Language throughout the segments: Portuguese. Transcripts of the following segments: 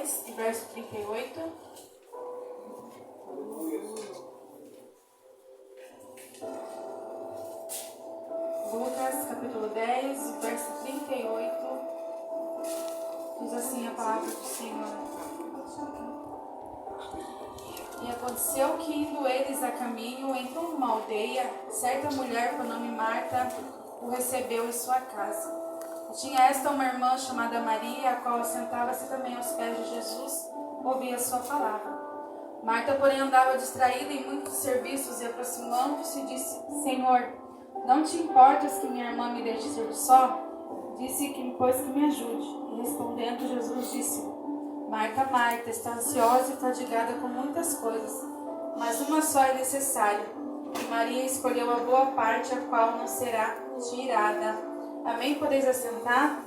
10, verso 38. Lucas, capítulo 10, verso 38. Diz assim a palavra do Senhor. E aconteceu que, indo eles a caminho, entrou numa aldeia, certa mulher, por nome Marta, o recebeu em sua casa. E tinha esta uma irmã chamada Maria, a qual sentava-se também aos pés de Jesus, ouvia sua palavra. Marta, porém, andava distraída em muitos serviços, e aproximando-se, disse: Senhor, não te importas que minha irmã me deixe servir só? Disse que, pois, que me ajude. E respondendo, Jesus disse: Marta, Marta, está ansiosa e fadigada com muitas coisas, mas uma só é necessária. E Maria escolheu a boa parte, a qual não será tirada. Amém? Podeis assentar?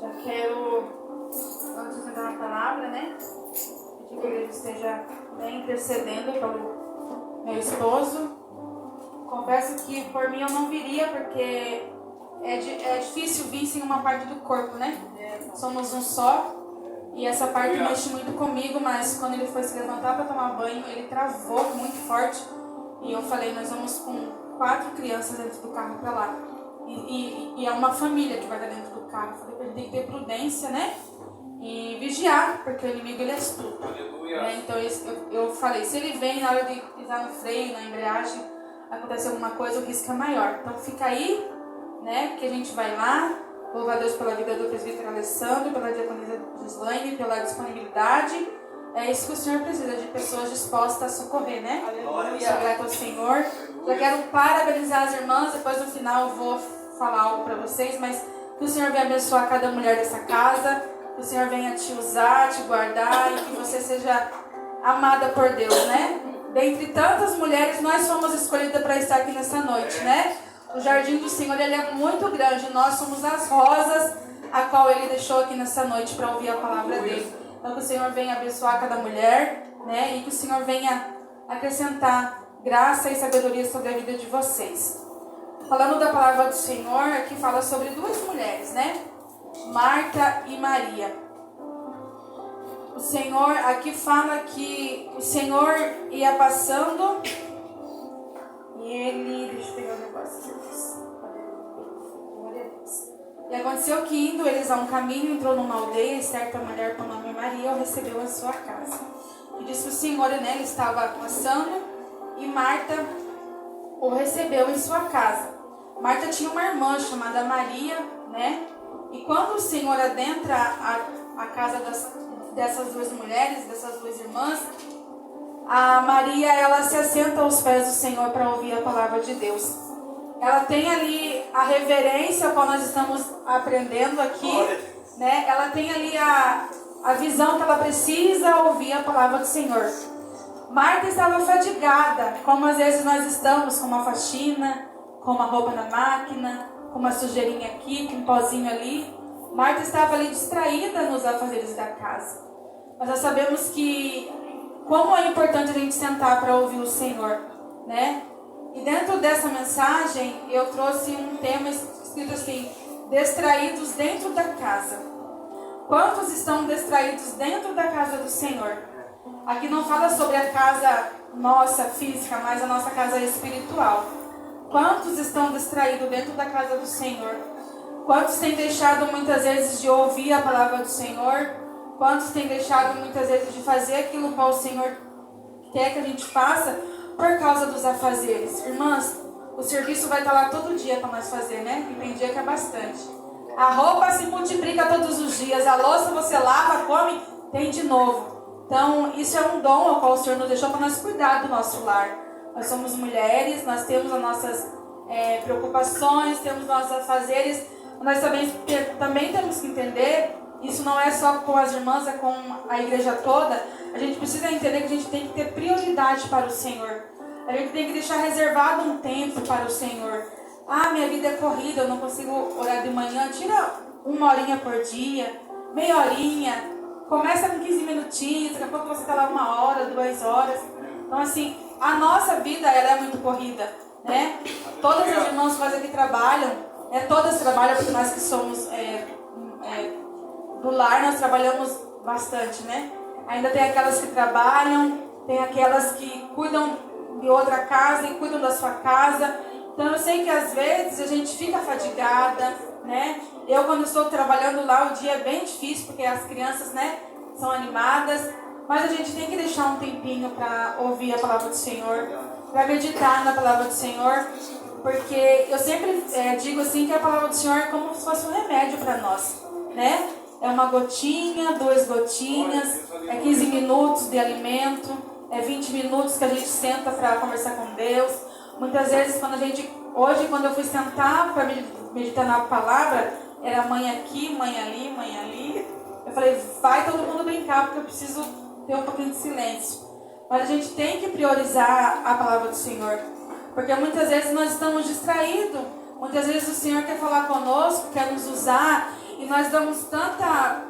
Já quero, antes de dar uma palavra, né? Pedir que ele esteja intercedendo pelo meu esposo. Confesso que por mim eu não viria, porque é difícil vir sem uma parte do corpo, né? Somos um só. E essa parte mexe muito comigo, mas quando ele foi se levantar para tomar banho, ele travou muito forte. E eu falei, nós vamos com 4 crianças dentro do carro para lá. E é uma família que vai estar dentro do carro. Eu falei para ele tem que ter prudência, né? E vigiar, porque o inimigo ele é astuto. Então eu falei, se ele vem na hora de pisar no freio, na embreagem, acontecer alguma coisa, o risco é maior. Então fica aí, né? Que a gente vai lá. Louva a Deus pela vida do presbítero Alessandro, pela diaconisa Gislaine, pela disponibilidade. É isso que o Senhor precisa, de pessoas dispostas a socorrer, né? Aleluia. Sou grata ao Senhor. Já quero parabenizar as irmãs, depois no final eu vou falar algo para vocês, mas que o Senhor venha abençoar cada mulher dessa casa, que o Senhor venha te usar, te guardar e que você seja amada por Deus, né? Dentre tantas mulheres, nós fomos escolhidas para estar aqui nessa noite, né? O jardim do Senhor, ele é muito grande. Nós somos as rosas a qual ele deixou aqui nessa noite para ouvir a palavra dele. Então que o Senhor venha abençoar cada mulher, né? E que o Senhor venha acrescentar graça e sabedoria sobre a vida de vocês. Falando da palavra do Senhor, aqui fala sobre 2 mulheres, né? Marta e Maria. O Senhor, aqui fala que o Senhor ia passando e ele... Deixa eu pegar o negócio. E aconteceu que, indo eles a um caminho, entrou numa aldeia, e certa mulher com o nome Maria o recebeu em sua casa. E disse o Senhor, né, ele estava passando, e Marta o recebeu em sua casa. Marta tinha uma irmã chamada Maria, né? E quando o Senhor adentra a casa dessas 2 mulheres, dessas 2 irmãs, a Maria, ela se assenta aos pés do Senhor para ouvir a palavra de Deus. Ela tem ali a reverência, a qual nós estamos aprendendo aqui, né? Ela tem ali a visão que ela precisa ouvir a palavra do Senhor. Marta estava fadigada, como às vezes nós estamos, com uma faxina, com uma roupa na máquina, com uma sujeirinha aqui, com um pozinho ali. Marta estava ali distraída nos afazeres da casa. Mas nós sabemos que como é importante a gente sentar para ouvir o Senhor, né? E dentro dessa mensagem eu trouxe um tema escrito assim: distraídos dentro da casa. Quantos estão distraídos dentro da casa do Senhor? Aqui não fala sobre a casa nossa física, mas a nossa casa espiritual. Quantos estão distraídos dentro da casa do Senhor? Quantos têm deixado muitas vezes de ouvir a palavra do Senhor? Quantos têm deixado muitas vezes de fazer aquilo que o Senhor quer que a gente faça por causa dos afazeres? Irmãs, o serviço vai estar lá todo dia para nós fazer, né? E tem dia que é bastante. A roupa se multiplica todos os dias. A louça você lava, come, tem de novo. Então, isso é um dom ao qual o Senhor nos deixou para nós cuidar do nosso lar. Nós somos mulheres, nós temos as nossas preocupações, temos nossos afazeres. Nós também temos que entender, isso não é só com as irmãs, é com a igreja toda. A gente precisa entender que a gente tem que ter prioridade para o Senhor. A gente tem que deixar reservado um tempo para o Senhor. Ah, minha vida é corrida, eu não consigo orar de manhã. Tira 1 horinha por dia, meia horinha. Começa com 15 minutinhos, daqui a pouco você está lá 1 hora, 2 horas. Então, assim, a nossa vida ela é muito corrida, né? Todas as irmãs que aqui trabalham, todas trabalham, porque nós que somos no lar nós trabalhamos bastante, né? Ainda tem aquelas que trabalham, tem aquelas que cuidam de outra casa e cuidam da sua casa. Então eu sei que às vezes a gente fica fadigada, né? Eu quando estou trabalhando lá o dia é bem difícil porque as crianças, né, são animadas, mas a gente tem que deixar um tempinho para ouvir a palavra do Senhor, para meditar na palavra do Senhor, porque eu sempre digo assim que a palavra do Senhor é como se fosse um remédio para nós, né? É uma gotinha, 2 gotinhas, é 15 minutos de alimento, é 20 minutos que a gente senta para conversar com Deus. Muitas vezes, hoje quando eu fui sentar para meditar na palavra, era mãe aqui, mãe ali, mãe ali. Eu falei, vai todo mundo brincar, porque eu preciso ter um pouquinho de silêncio. Mas a gente tem que priorizar a palavra do Senhor, porque muitas vezes nós estamos distraídos. Muitas vezes o Senhor quer falar conosco, quer nos usar, e nós damos tanta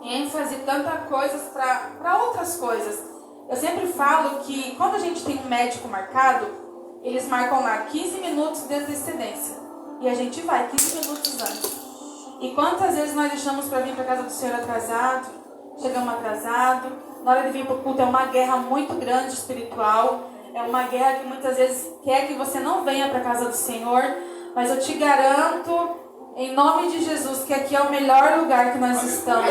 ênfase, tanta coisas para outras coisas. Eu sempre falo que quando a gente tem um médico marcado, eles marcam lá 15 minutos de antecedência. E a gente vai 15 minutos antes. E quantas vezes nós deixamos para vir para a casa do Senhor atrasado, chegamos atrasado. Na hora de vir para o culto é uma guerra muito grande espiritual. É uma guerra que muitas vezes quer que você não venha para a casa do Senhor. Mas eu te garanto, em nome de Jesus, que aqui é o melhor lugar que nós estamos.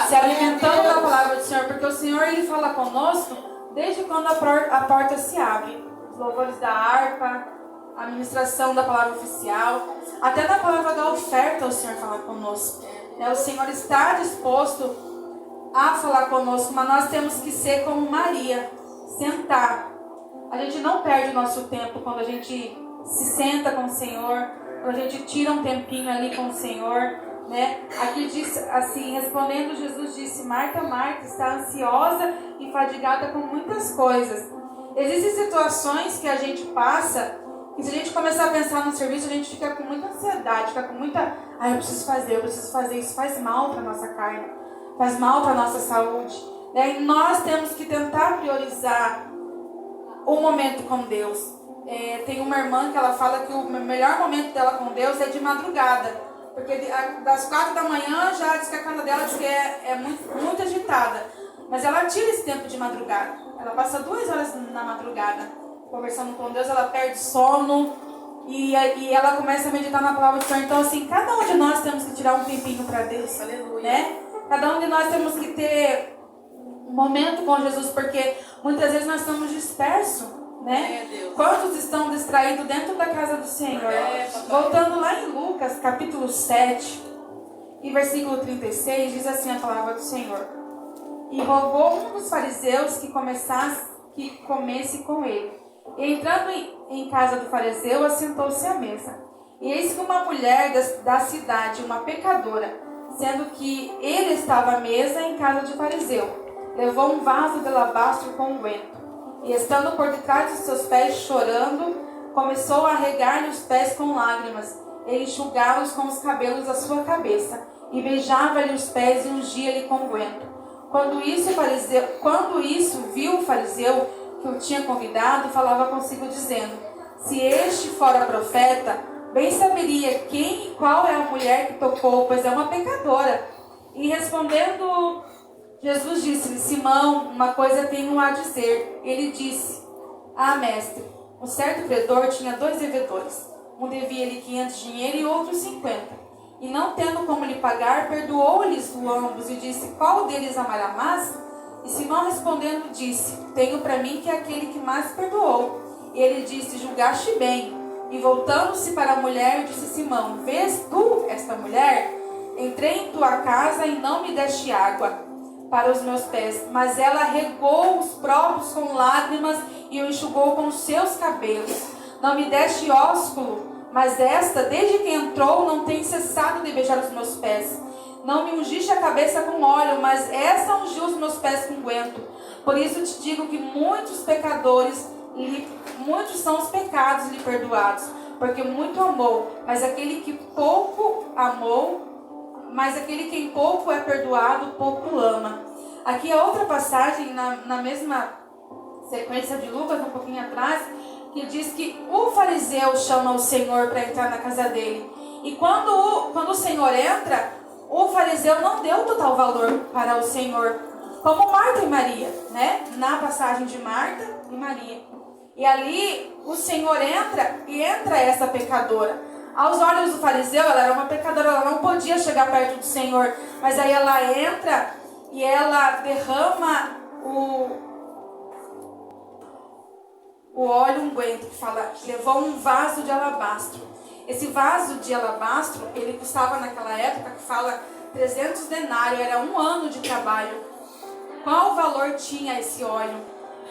Se alimentando da palavra do Senhor. Porque o Senhor, Ele fala conosco desde quando a porta se abre. Os louvores da harpa, a ministração da palavra oficial, até na palavra da oferta o Senhor fala conosco. O Senhor está disposto a falar conosco, mas nós temos que ser como Maria, sentar. A gente não perde o nosso tempo quando a gente se senta com o Senhor, quando a gente tira um tempinho ali com o Senhor, né? Aqui diz assim, respondendo, Jesus disse, Marta, Marta, está ansiosa e fadigada com muitas coisas. Existem situações que a gente passa, que se a gente começar a pensar no serviço, a gente fica com muita ansiedade, fica com muita, eu preciso fazer, isso faz mal para a nossa carne, faz mal para a nossa saúde. E nós temos que tentar priorizar o momento com Deus. Tem uma irmã que ela fala que o melhor momento dela com Deus é de madrugada, porque das 4 da manhã já diz que a casa dela diz que é muito agitada. Mas ela tira esse tempo de madrugada. Ela passa 2 horas na madrugada conversando com Deus, ela perde sono e ela começa a meditar na palavra do Senhor. Então, assim, cada um de nós temos que tirar um tempinho para Deus. Aleluia. Né? Cada um de nós temos que ter um momento com Jesus, porque muitas vezes nós estamos dispersos, né? Quantos estão distraídos dentro da casa do Senhor? Voltando lá em Lucas, capítulo 7, e versículo 36, diz assim a palavra do Senhor. E rogou um dos fariseus que comesse com ele. E entrando em casa do fariseu, assentou-se à mesa. E eis que uma mulher da cidade, uma pecadora, sendo que ele estava à mesa em casa de fariseu, levou um vaso de alabastro com unguento. E estando por detrás de seus pés, chorando, começou a regar-lhe os pés com lágrimas, e enxugava-os com os cabelos da sua cabeça, e beijava-lhe os pés e ungia-lhe com unguento. Quando isso viu o fariseu que o tinha convidado, falava consigo dizendo, se este fora profeta, bem saberia quem e qual é a mulher que tocou, pois é uma pecadora. E respondendo, Jesus disse-lhe, Simão, uma coisa tenho a dizer. Ele disse, mestre, um certo credor tinha 2 devedores. Um devia-lhe 500 dinheiro e outro 50. E não tendo como lhe pagar, perdoou-lhes ambos e disse, qual deles amará mais? E Simão respondendo disse, tenho para mim que é aquele que mais perdoou. E ele disse, julgaste bem. E voltando-se para a mulher, disse Simão, vês tu esta mulher? Entrei em tua casa e não me deste água para os meus pés, mas ela regou os próprios com lágrimas e o enxugou com os seus cabelos. Não me deste ósculo, mas esta, desde que entrou, não tem cessado de beijar os meus pés. Não me ungiste a cabeça com óleo, mas esta ungiu os meus pés com unguento. Por isso te digo que muitos são os pecados lhe perdoados, porque muito amou, mas aquele que em pouco é perdoado, pouco ama. Aqui é outra passagem, na mesma sequência de Lucas, um pouquinho atrás, que diz que o fariseu chama o Senhor para entrar na casa dele. E quando o Senhor entra, o fariseu não deu total valor para o Senhor, como Marta e Maria, né? Na passagem de Marta e Maria. E ali o Senhor entra essa pecadora. Aos olhos do fariseu, ela era uma pecadora, ela não podia chegar perto do Senhor. Mas aí ela entra e ela derrama o óleo unguento, que fala, levou um vaso de alabastro. Esse vaso de alabastro, ele custava naquela época, que fala 300 denários, era 1 ano de trabalho. Qual valor tinha esse óleo?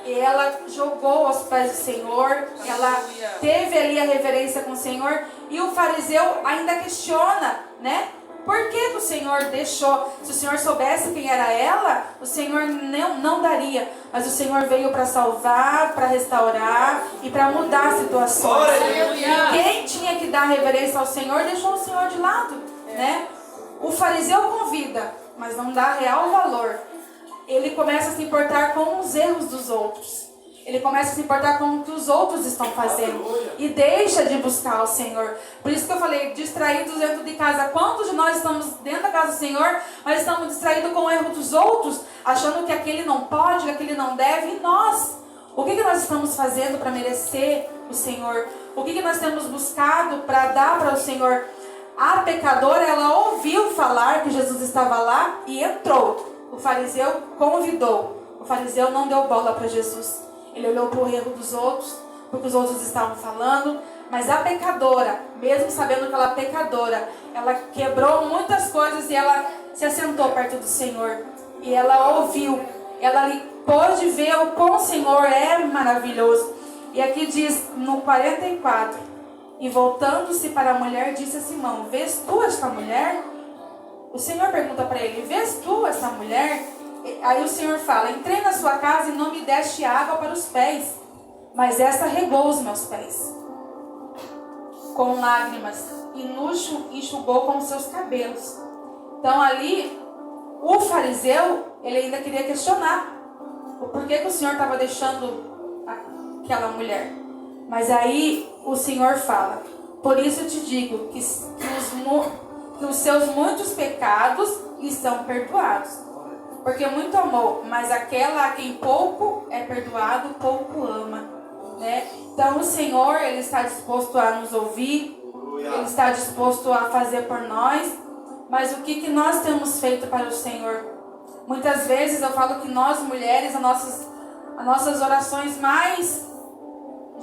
E ela jogou aos pés do Senhor, ela teve ali a reverência com o Senhor, e o fariseu ainda questiona, né? Por que o Senhor deixou? Se o Senhor soubesse quem era ela, o Senhor não daria. Mas o Senhor veio para salvar, para restaurar e para mudar situações. E quem tinha que dar reverência ao Senhor, deixou o Senhor de lado, né? O fariseu convida, mas não dá real valor. Ele começa a se importar com os erros dos outros. Ele começa a se importar com o que os outros estão fazendo. E deixa de buscar o Senhor. Por isso que eu falei, distraídos dentro de casa. Quantos de nós estamos dentro da casa do Senhor, mas estamos distraídos com o erro dos outros, achando que aquele não pode, que aquele não deve. E nós? O que nós estamos fazendo para merecer o Senhor? O que nós temos buscado para dar para o Senhor? A pecadora, ela ouviu falar que Jesus estava lá e entrou. O fariseu convidou. O fariseu não deu bola para Jesus. Ele olhou para o erro dos outros, porque os outros estavam falando. Mas a pecadora, mesmo sabendo que ela é pecadora, ela quebrou muitas coisas e ela se assentou perto do Senhor. E ela ouviu. Ela ali pôde ver o quão o Senhor é maravilhoso. E aqui diz no 44. E voltando-se para a mulher, disse a Simão, vês tu esta mulher? O Senhor pergunta para ele, vês tu essa mulher? Aí o Senhor fala, entrei na sua casa e não me deste água para os pés, mas esta regou os meus pés com lágrimas e enxugou com os seus cabelos. Então ali, o fariseu, ele ainda queria questionar o porquê que o Senhor estava deixando aquela mulher. Mas aí o Senhor fala, por isso eu te digo que os seus muitos pecados estão perdoados. Porque muito amou, mas aquela a quem pouco é perdoado, pouco ama, né? Então o Senhor, Ele está disposto a nos ouvir, Ele está disposto a fazer por nós, mas o que nós temos feito para o Senhor? Muitas vezes eu falo que nós mulheres, as nossas orações mais,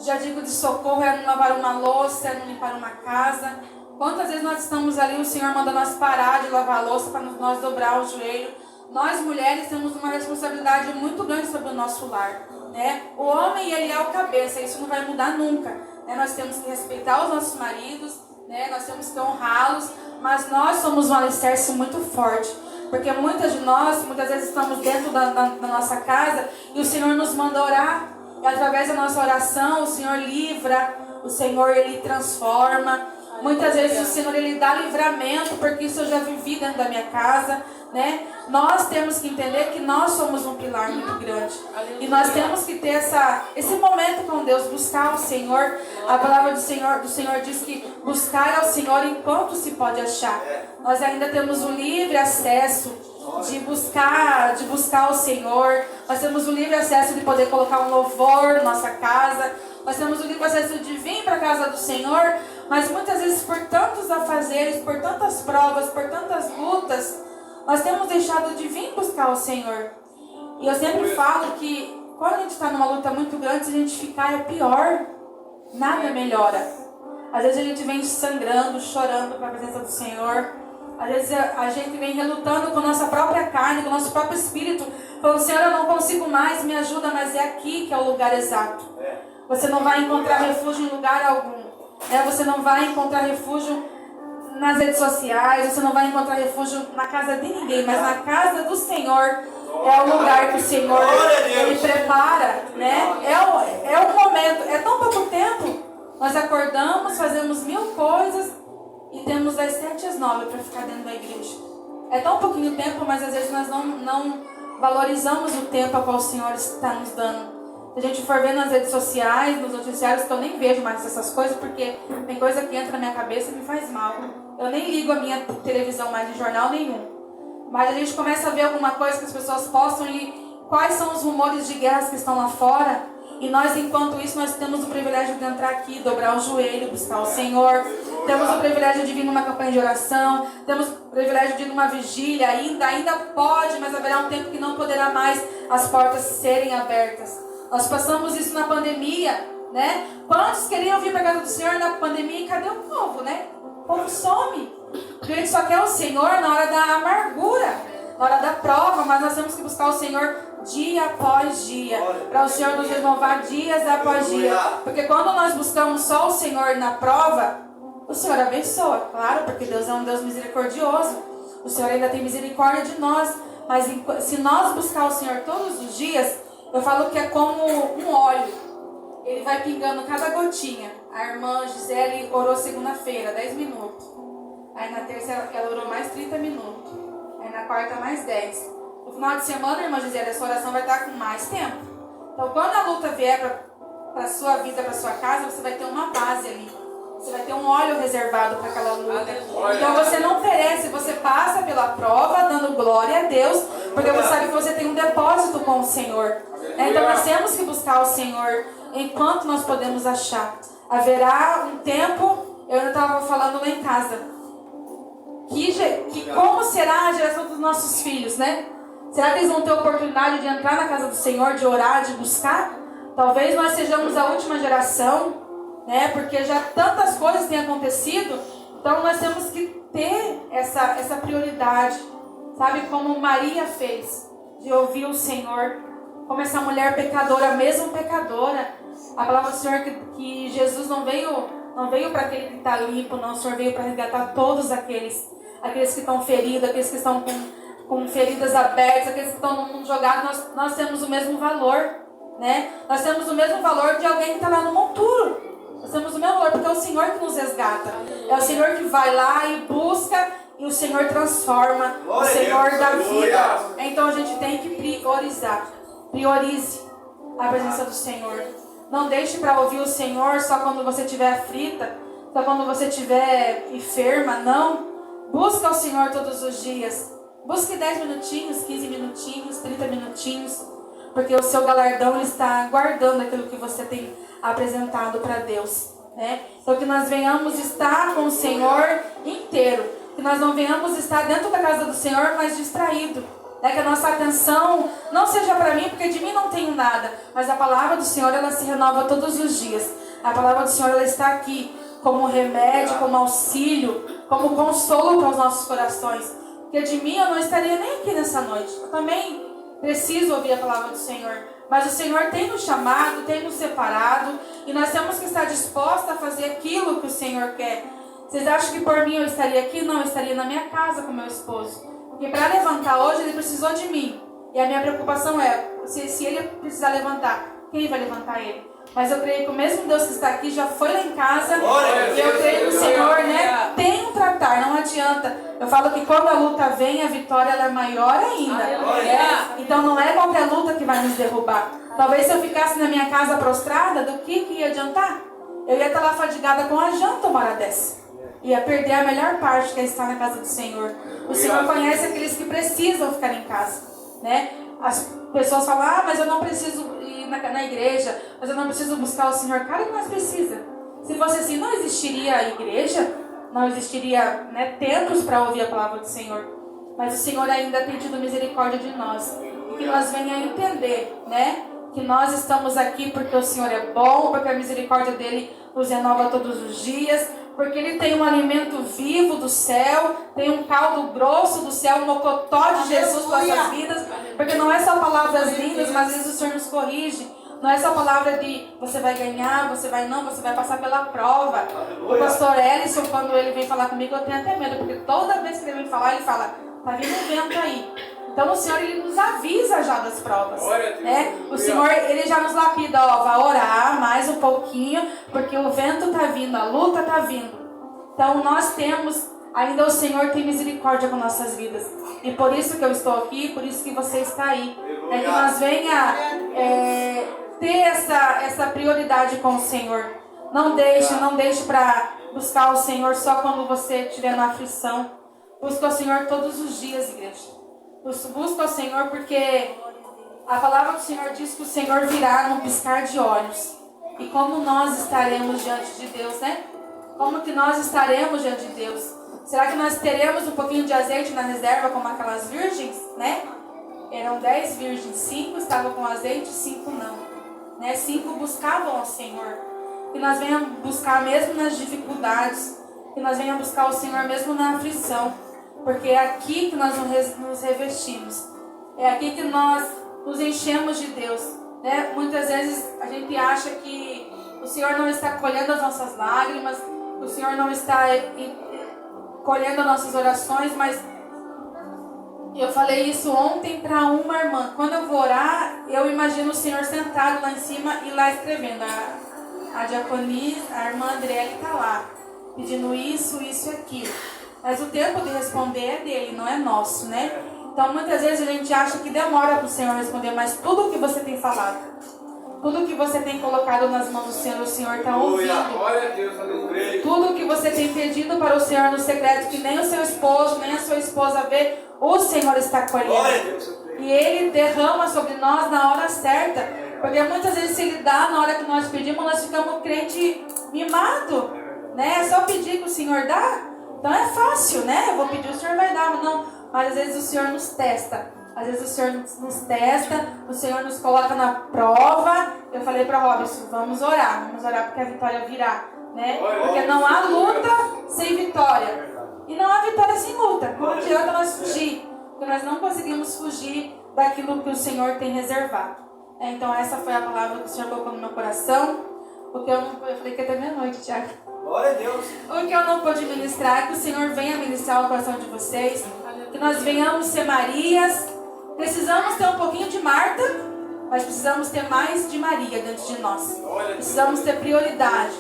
já digo de socorro, é não lavar uma louça, é não limpar uma casa. Quantas vezes nós estamos ali, o Senhor manda nós parar de lavar a louça para nós dobrar o joelho. Nós mulheres temos uma responsabilidade muito grande sobre o nosso lar, né? O homem, ele é o cabeça, isso não vai mudar nunca, né? Nós temos que respeitar os nossos maridos, né? Nós temos que honrá-los, mas nós somos um alicerce muito forte, porque muitas de nós, muitas vezes estamos dentro da nossa casa e o Senhor nos manda orar, e através da nossa oração o Senhor livra, o Senhor, Ele transforma. Muitas vezes o Senhor, Ele dá livramento, porque isso eu já vivi dentro da minha casa, né? Nós temos que entender que nós somos um pilar muito grande. E nós temos que ter esse momento com Deus, buscar o Senhor. A palavra do Senhor diz que buscar ao Senhor enquanto se pode achar. Nós ainda temos o livre acesso de buscar o Senhor. Nós temos o livre acesso de poder colocar um louvor na nossa casa. Nós temos o livre acesso de vir para a casa do Senhor. Mas muitas vezes, por tantos afazeres, por tantas provas, por tantas lutas, nós temos deixado de vir buscar o Senhor. E eu sempre falo que quando a gente está numa luta muito grande, se a gente ficar é pior. Nada melhora. Às vezes a gente vem sangrando, chorando para a presença do Senhor. Às vezes a gente vem relutando com a nossa própria carne, com o nosso próprio espírito. Falando, Senhor, eu não consigo mais, me ajuda, mas é aqui que é o lugar exato. Você não vai encontrar refúgio em lugar algum. Você não vai encontrar refúgio nas redes sociais, você não vai encontrar refúgio na casa de ninguém, mas na casa do Senhor é o lugar que o Senhor Ele prepara, né? É o momento, é tão pouco tempo, nós acordamos, fazemos 1000 coisas e temos das 7 às 9 para ficar dentro da igreja. É tão pouquinho tempo, mas às vezes nós não valorizamos o tempo a qual o Senhor está nos dando. Se a gente for ver nas redes sociais, nos noticiários, que eu nem vejo mais essas coisas, porque tem coisa que entra na minha cabeça e me faz mal. Eu nem ligo a minha televisão mais de jornal nenhum. Mas a gente começa a ver alguma coisa que as pessoas postam e quais são os rumores de guerras que estão lá fora. E nós, enquanto isso, nós temos o privilégio de entrar aqui, dobrar o joelho, buscar o Senhor. Temos o privilégio de vir numa campanha de oração. Temos o privilégio de ir numa vigília. Ainda pode, mas haverá um tempo que não poderá mais as portas serem abertas. Nós passamos isso na pandemia, né? Quantos queriam vir para a casa do Senhor na pandemia e cadê o povo, né? O povo some. Porque a gente só quer o Senhor na hora da amargura, na hora da prova, mas nós temos que buscar o Senhor dia após dia, para o Senhor nos renovar dias após dia. Porque quando nós buscamos só o Senhor na prova, o Senhor abençoa, claro, porque Deus é um Deus misericordioso. O Senhor ainda tem misericórdia de nós, mas se nós buscar o Senhor todos os dias, eu falo que é como um óleo. Ele vai pingando cada gotinha. A irmã Gisele orou segunda-feira, 10 minutos. Aí na terça ela orou mais 30 minutos. Aí na quarta mais 10. No final de semana, irmã Gisele, a sua oração vai estar com mais tempo. Então quando a luta vier para a sua vida, para a sua casa, você vai ter uma base ali. Você vai ter um óleo reservado para aquela luta. Então você não perece, você passa pela prova dando glória a Deus, porque você sabe que você tem um depósito com o Senhor. Então nós temos que buscar o Senhor enquanto nós podemos achar. Haverá um tempo, eu ainda estava falando lá em casa, que como será a geração dos nossos filhos, né? Será que eles vão ter oportunidade de entrar na casa do Senhor, de orar, de buscar? Talvez nós sejamos a última geração, né? Porque já tantas coisas têm acontecido, então nós temos que ter essa prioridade, sabe? Como Maria fez, de ouvir o Senhor, como essa mulher pecadora, mesmo pecadora. A palavra do Senhor que Jesus não veio para aquele que está limpo, não. O Senhor veio para resgatar todos aqueles que estão feridos, aqueles que estão com feridas abertas, aqueles que estão no mundo jogado. Nós temos o mesmo valor, né? Nós temos o mesmo valor de alguém que está lá no monturo. Nós temos o mesmo valor, porque é o Senhor que nos resgata. É o Senhor que vai lá e busca, e o Senhor transforma, o Senhor dá vida. Então a gente tem que priorizar. Priorize a presença do Senhor. Não deixe para ouvir o Senhor só quando você estiver aflita, só quando você estiver enferma, não. Busca o Senhor todos os dias. Busque 10 minutinhos, 15 minutinhos, 30 minutinhos, porque o seu galardão ele está guardando aquilo que você tem apresentado para Deus, né? Então que nós venhamos estar com o Senhor inteiro, que nós não venhamos estar dentro da casa do Senhor, mas distraído, né? Que a nossa atenção não seja para mim, porque de mim não tenho nada, mas a palavra do Senhor ela se renova todos os dias. A palavra do Senhor ela está aqui como remédio, como auxílio, como consolo para os nossos corações. Porque de mim eu não estaria nem aqui nessa noite. Eu também preciso ouvir a palavra do Senhor. Mas o Senhor tem nos chamado, tem nos separado. E nós temos que estar dispostos a fazer aquilo que o Senhor quer. Vocês acham que por mim eu estaria aqui? Não, eu estaria na minha casa com meu esposo. Porque para levantar hoje ele precisou de mim. E a minha preocupação é, se ele precisar levantar, quem vai levantar ele? Mas eu creio que o mesmo Deus que está aqui já foi lá em casa. E eu creio que o Senhor, né, tem um tratar, não adianta. Eu falo que quando a luta vem, a vitória ela é maior ainda. Então não é qualquer luta que vai nos derrubar. Talvez se eu ficasse na minha casa prostrada, do que ia adiantar? Eu ia estar lá fadigada com a janta uma hora dessa. Ia perder a melhor parte que é estar na casa do Senhor. O Senhor conhece aqueles que precisam ficar em casa, né? As pessoas falam, mas eu não preciso ir na igreja, mas eu não preciso buscar o Senhor. Cara, que nós precisamos. Se fosse assim, não existiria igreja, não existiria, né, templos para ouvir a palavra do Senhor. Mas o Senhor ainda tem tido misericórdia de nós. E que nós venha a entender, né, que nós estamos aqui porque o Senhor é bom, porque a misericórdia dele nos renova todos os dias, porque ele tem um alimento vivo do céu, tem um caldo grosso do céu, um mocotó de Jesus para as nossas vidas, porque não é só palavras lindas, mas às vezes o Senhor nos corrige. Não é só palavra de você vai ganhar, você vai passar pela prova. O pastor Ellison, quando ele vem falar comigo, eu tenho até medo, porque toda vez que ele vem falar, ele fala, tá vindo um vento aí. Então o Senhor, ele nos avisa já das provas, né? O Senhor, ele já nos lapida, vai orar mais um pouquinho, porque o vento está vindo, a luta está vindo. Então nós temos, ainda o Senhor tem misericórdia com nossas vidas. E por isso que eu estou aqui, por isso que você está aí. É que nós venha ter essa prioridade com o Senhor. Não deixe para buscar o Senhor só quando você estiver na aflição. Busca o Senhor todos os dias, igreja. Busca o Senhor porque a palavra do Senhor diz que o Senhor virá num piscar de olhos. E como nós estaremos diante de Deus, né? Como que nós estaremos diante de Deus? Será que nós teremos um pouquinho de azeite na reserva como aquelas virgens, né? Eram 10 virgens, 5 estavam com azeite, 5 não. Né? 5 buscavam ao Senhor. Que nós venhamos buscar mesmo nas dificuldades. Que nós venhamos buscar o Senhor mesmo na aflição. Porque é aqui que nós nos revestimos. É aqui que nós nos enchemos de Deus. Né? Muitas vezes a gente acha que o Senhor não está colhendo as nossas lágrimas. O Senhor não está colhendo as nossas orações. Mas eu falei isso ontem para uma irmã. Quando eu vou orar, eu imagino o Senhor sentado lá em cima e lá escrevendo. A diaconia, a irmã Andréia está lá, pedindo isso e aquilo. Mas o tempo de responder é dele, não é nosso, né? Então muitas vezes a gente acha que demora para o Senhor responder, mas tudo o que você tem falado, tudo o que você tem colocado nas mãos do Senhor, o Senhor está ouvindo. Tudo o que você tem pedido para o Senhor no secreto, que nem o seu esposo, nem a sua esposa vê, o Senhor está colhendo. E Ele derrama sobre nós na hora certa. Porque muitas vezes se Ele dá na hora que nós pedimos, nós ficamos crente mimado. Né? É só pedir que o Senhor dá. Então é fácil, né? Eu vou pedir, o Senhor vai dar. Mas não. Mas às vezes o Senhor nos testa. Às vezes o Senhor nos testa. O Senhor nos coloca na prova. Eu falei para Robson, vamos orar porque a vitória virá. Né? Porque não há luta sem vitória. E não há vitória sem luta. Não adianta nós fugir. Porque nós não conseguimos fugir daquilo que o Senhor tem reservado. Então essa foi a palavra que o Senhor colocou no meu coração. O que eu falei que até meia-noite, Tiago. Glória a Deus. O que eu não pude ministrar, que o Senhor venha ministrar o coração de vocês. Que nós venhamos ser Marias. Precisamos ter um pouquinho de Marta, mas precisamos ter mais de Maria dentro de nós. Precisamos ter prioridade.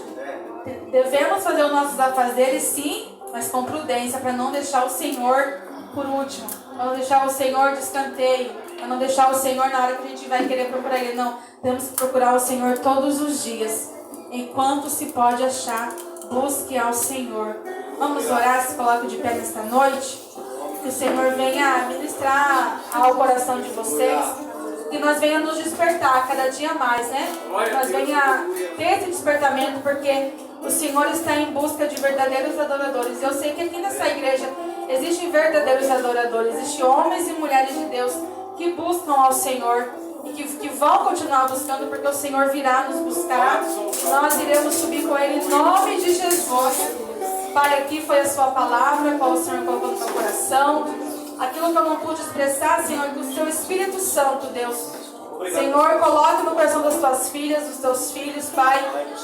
Devemos fazer os nossos afazeres, sim, mas com prudência, para não deixar o Senhor por último. Para não deixar o Senhor de escanteio. Para não deixar o Senhor na hora que a gente vai querer procurar Ele. Não, temos que procurar o Senhor todos os dias. Enquanto se pode achar, busque ao Senhor. Vamos orar, se coloque de pé nesta noite. Que o Senhor venha ministrar ao coração de vocês. Que nós venha nos despertar cada dia mais, né? Que nós venha ter esse despertamento, porque o Senhor está em busca de verdadeiros adoradores. Eu sei que aqui nessa igreja existem verdadeiros adoradores. Existem homens e mulheres de Deus que buscam ao Senhor e que vão continuar buscando, porque o Senhor virá nos buscar. Nós iremos subir com Ele em nome de Jesus. Pai, aqui foi a sua palavra, qual o Senhor colocou no meu coração. Aquilo que eu não pude expressar, Senhor, que o Seu Espírito Santo, Deus, Senhor, coloque no coração das Tuas filhas, dos Teus filhos, Pai.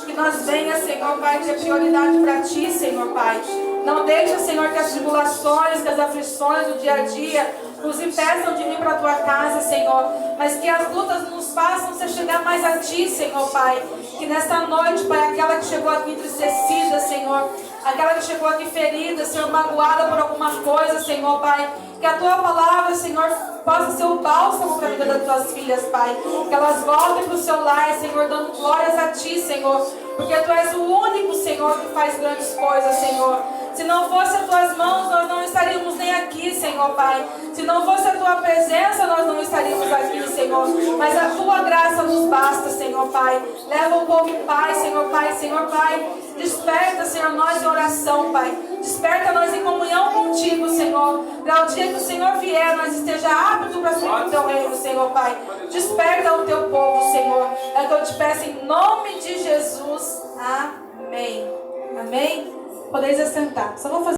Que nós venha, Senhor, Pai, ter prioridade para Ti, Senhor, Pai. Não deixe, Senhor, que as tribulações, que as aflições do dia a dia nos impeçam de vir para a Tua casa, Senhor. Mas que as lutas nos façam se chegar mais a Ti, Senhor, Pai. Que nesta noite, Pai, aquela que chegou aqui entristecida, Senhor, aquela que chegou aqui ferida, Senhor, magoada por alguma coisa, Senhor, Pai. Que a Tua palavra, Senhor, possa ser o bálsamo para a vida das Tuas filhas, Pai. Que elas voltem para o Seu lar, Senhor, dando glórias a Ti, Senhor. Porque Tu és o único, Senhor, que faz grandes coisas, Senhor. Se não fosse as Tuas mãos, nós não estaríamos nem aqui, Senhor, Pai. Se não fosse a Tua presença, nós não estaríamos aqui, Senhor. Mas a Tua graça nos basta, Senhor, Pai. Leva o povo em paz, Senhor, Pai. Senhor, Pai, desperta, Senhor, nós em oração, Pai. Desperta nós em comunhão contigo, Senhor. Para o dia que o Senhor vier, nós esteja apto para servir o Teu reino, Senhor, Pai. Desperta o Teu povo, Senhor. É o que eu te peço em nome de Jesus. Amém. Amém. Podeis assentar. Só vou fazer